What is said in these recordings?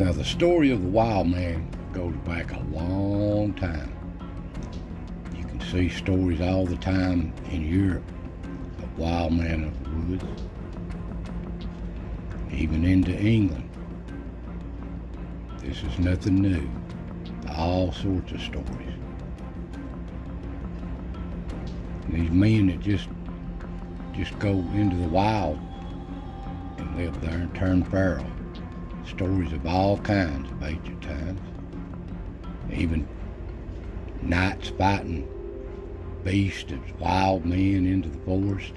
Now, the story of the Wildman goes back a long time. You can see stories all the time in Europe of Wildman of the woods, even into England. This is nothing new. All sorts of stories. And these men that just go into the wild and live there and turn feral. Stories of all kinds of ancient times. Even knights fighting beasts as wild men into the forest.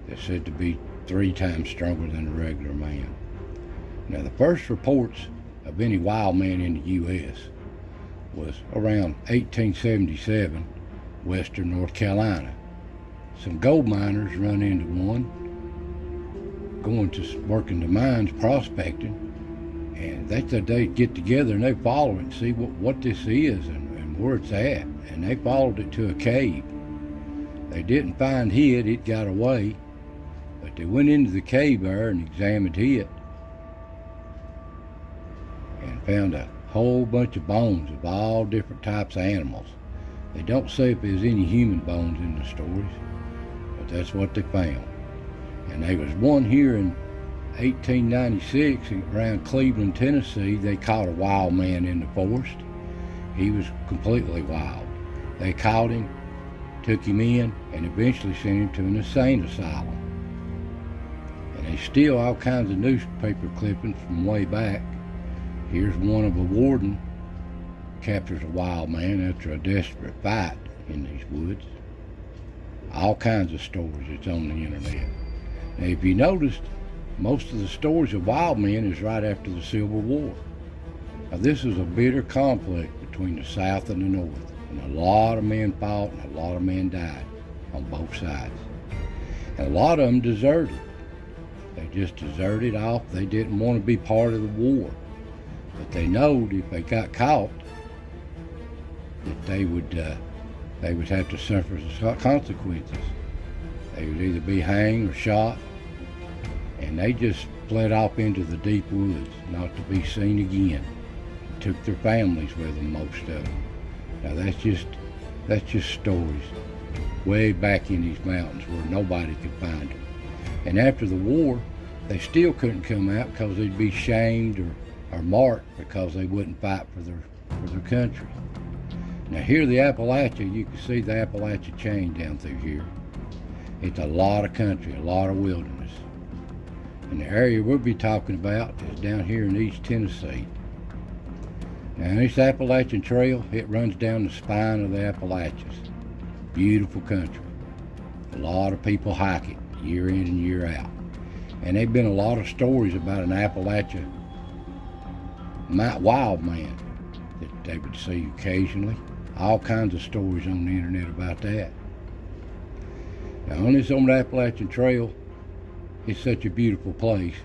They're said to be 3 times stronger than a regular man. Now, the first reports of any wild man in the U.S. was around 1877, western North Carolina. Some gold miners run into one, going to work in the mines prospecting, and they said they'd get together and they'd follow it and see what this is and where it's at. And they followed it to a cave. They didn't find it got away, but they went into the cave there and examined it and found a whole bunch of bones of all different types of animals. They don't say if there's any human bones in the stories, but that's what they found. And there was one here in 1896 around Cleveland, Tennessee. They caught a wild man in the forest. He was completely wild. They caught him, took him in, and eventually sent him to an insane asylum. And they steal all kinds of newspaper clippings from way back. Here's one of a warden captures a wild man after a desperate fight in these woods. All kinds of stories that's on the internet. Now, if you noticed, most of the stories of wild men is right after the Civil War. Now, this was a bitter conflict between the South and the North, and a lot of men fought and a lot of men died on both sides. And a lot of them deserted. They just deserted off. They didn't want to be part of the war. But they knowed if they got caught that they would have to suffer the consequences. They would either be hanged or shot, and they just fled off into the deep woods, not to be seen again. Took their families with them, most of them. Now that's just stories way back in these mountains where nobody could find them. And after the war, they still couldn't come out because they'd be shamed or marked because they wouldn't fight for their country. Now here the Appalachia, you can see the Appalachia chain down through here. It's a lot of country, a lot of wilderness. And the area we'll be talking about is down here in East Tennessee. Now this Appalachian Trail, it runs down the spine of the Appalachians. Beautiful country. A lot of people hike it year in and year out. And there've been a lot of stories about an Appalachia wild man that they would see occasionally. All kinds of stories on the internet about that. Now on this old Appalachian Trail, it's such a beautiful place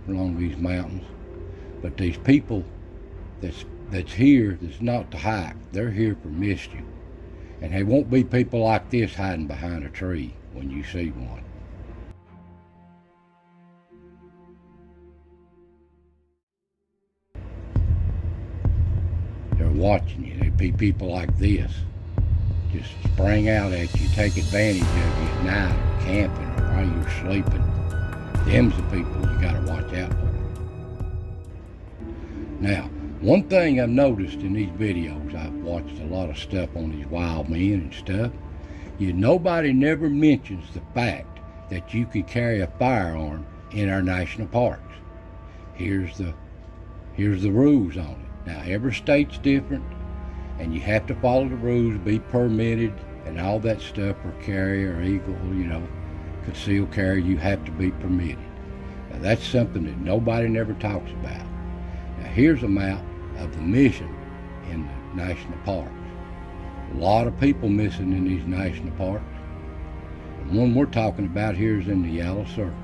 along these mountains. But these people that's here, that's not to hike, they're here for mischief. And there won't be people like this hiding behind a tree when you see one. They're watching you. There'd be people like this just spring out at you, take advantage of you at night or camping or while you're sleeping. Them's the people you gotta watch out for. Now, one thing I've noticed in these videos, I've watched a lot of stuff on these wild men and stuff, nobody never mentions the fact that you can carry a firearm in our national parks. Here's the rules on it. Now, every state's different, and you have to follow the rules, be permitted, and all that stuff for carry or eagle, concealed carry, you have to be permitted. Now, that's something that nobody never talks about. Now, here's a map of the mission in the national parks. A lot of people missing in these national parks. The one we're talking about here is in the yellow circle.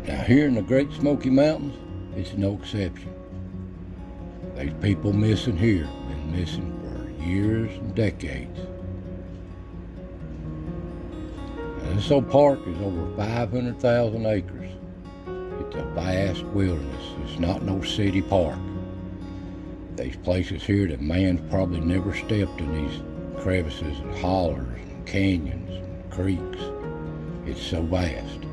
Now here in the Great Smoky Mountains, it's no exception. There's people missing here, been missing for years and decades. Now, this old park is over 500,000 acres. It's a vast wilderness. It's not no city park. These places here that man's probably never stepped in, these crevices and hollers and canyons and creeks. It's so vast.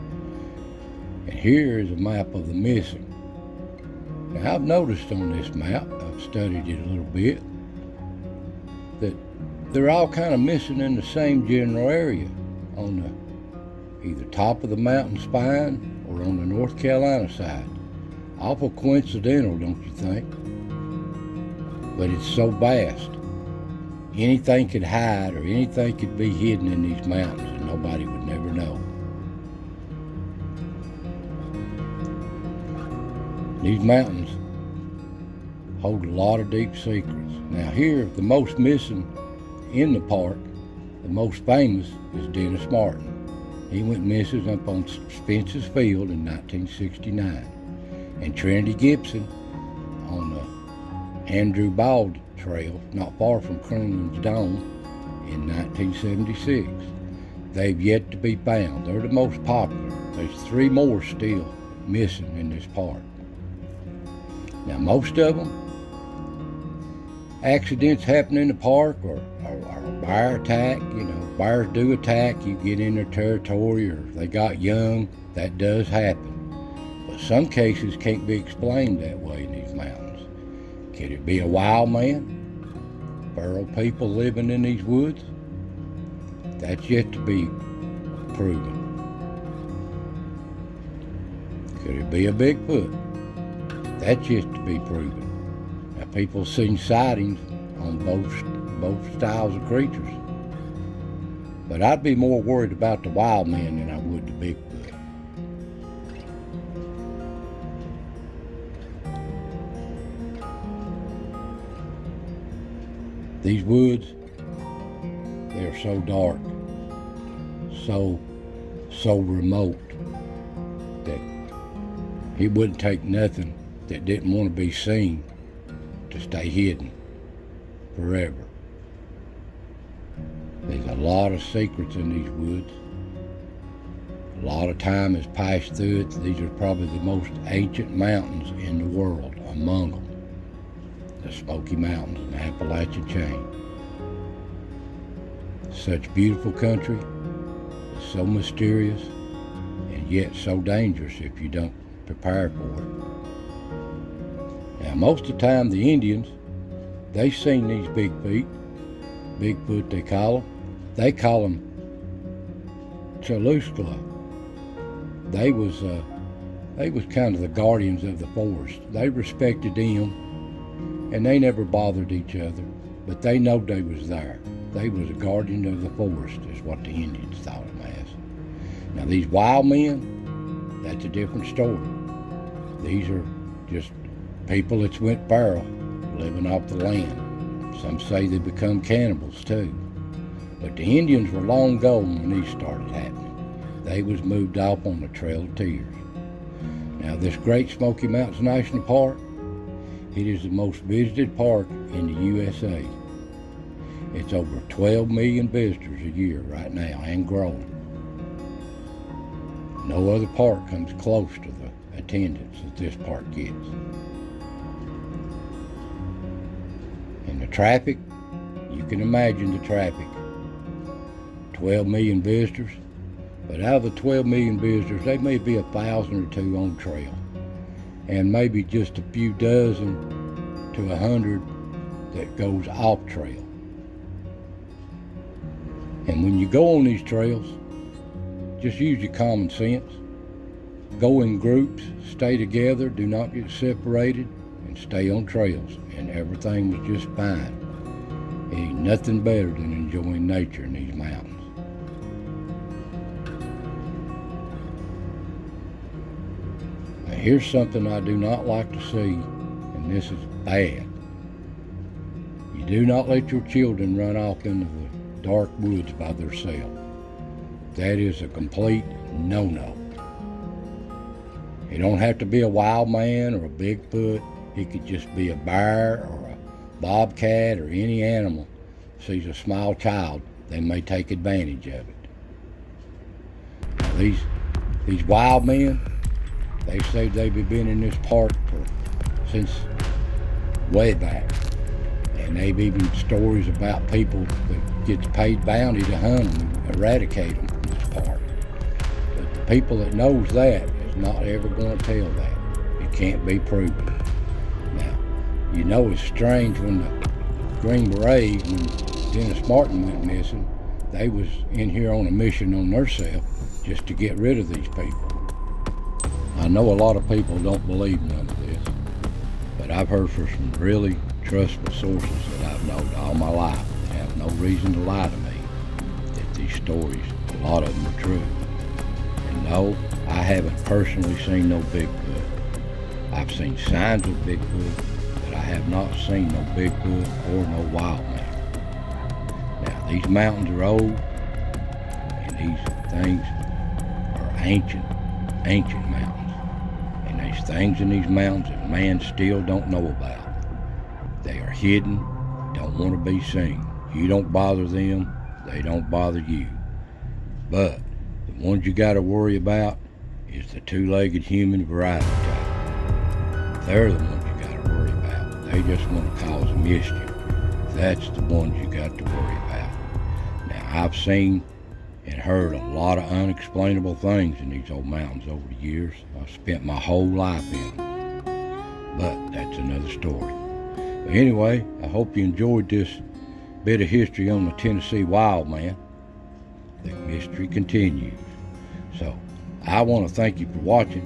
And here is a map of the missing. Now, I've noticed on this map, I've studied it a little bit, that they're all kind of missing in the same general area, on the either top of the mountain spine or on the North Carolina side. Awful coincidental, don't you think? But it's so vast. Anything could hide or anything could be hidden in these mountains and nobody would never know. These mountains hold a lot of deep secrets. Now here, the most missing in the park, the most famous, is Dennis Martin. He went missing up on Spence's Field in 1969. And Trinity Gibson on the Andrew Bald Trail, not far from Croonland's Dome, in 1976. They've yet to be found. They're the most popular. There's 3 more still missing in this park. Now, most of them, accidents happen in the park or a bear attack. You know, bears do attack. You get in their territory or they got young. That does happen. But some cases can't be explained that way in these mountains. Could it be a wild man? Feral people living in these woods? That's yet to be proven. Could it be a Bigfoot? That's yet to be proven. Now, people have seen sightings on both styles of creatures. But I'd be more worried about the wild man than I would the Bigfoot. These woods, they're so dark, so remote, that it wouldn't take nothing that didn't want to be seen to stay hidden forever. There's a lot of secrets in these woods. A lot of time has passed through it. These are probably the most ancient mountains in the world among them. The Smoky Mountains and the Appalachian chain. Such beautiful country, so mysterious, and yet so dangerous if you don't prepare for it. Now, most of the time, the Indians, they seen these Bigfoot they call them. They call them Chaluskla. They was kind of the guardians of the forest. They respected them. And they never bothered each other, but they know they was there. They was a guardian of the forest, is what the Indians thought them as. Now, these wild men, that's a different story. These are just people that went feral, living off the land. Some say they become cannibals too. But the Indians were long gone when these started happening. They was moved off on the Trail of Tears. Now, this Great Smoky Mountains National Park, it is the most visited park in the USA. It's over 12 million visitors a year right now and growing. No other park comes close to the attendance that this park gets. And the traffic, you can imagine the traffic. 12 million visitors, but out of the 12 million visitors, there may be 1,000 or 2 on trail. And maybe just a few dozen to 100 that goes off trail. And when you go on these trails, just use your common sense. Go in groups, stay together, do not get separated, and stay on trails, and everything was just fine. It ain't nothing better than enjoying nature in these mountains. Here's something I do not like to see, and this is bad. You do not let your children run off into the dark woods by themselves. That is a complete no-no. It don't have to be a wild man or a Bigfoot. It could just be a bear or a bobcat or any animal sees a small child, they may take advantage of it. these wild men, they say they've been in this park since way back. And they've even stories about people that gets paid bounty to hunt them and eradicate them from this park. But the people that knows that is not ever going to tell that. It can't be proven. Now, you know it's strange when the Green Berets, when Dennis Martin went missing, they was in here on a mission on themselves just to get rid of these people. I know a lot of people don't believe none of this, but I've heard from some really trustful sources that I've known all my life that have no reason to lie to me that these stories, a lot of them are true. And no, I haven't personally seen no Bigfoot. I've seen signs of Bigfoot, but I have not seen no Bigfoot or no Wildman. Now, these mountains are old, and these things are ancient mountains. And there's things in these mountains that man still don't know about. They are hidden, don't want to be seen. You don't bother them, they don't bother you. But the ones you got to worry about is the two-legged human variety type. They're the ones you got to worry about. They just want to cause mischief. That's the ones you got to worry about. Now, I've seen and heard a lot of unexplainable things in these old mountains over the years. I've spent my whole life in them. But that's another story. But anyway, I hope you enjoyed this bit of history on the Tennessee Wildman. The mystery continues. So, I want to thank you for watching,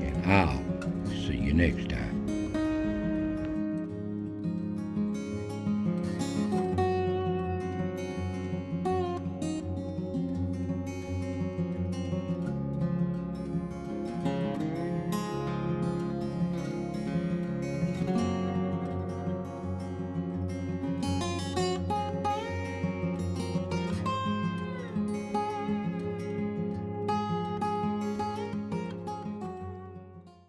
and I'll see you next time.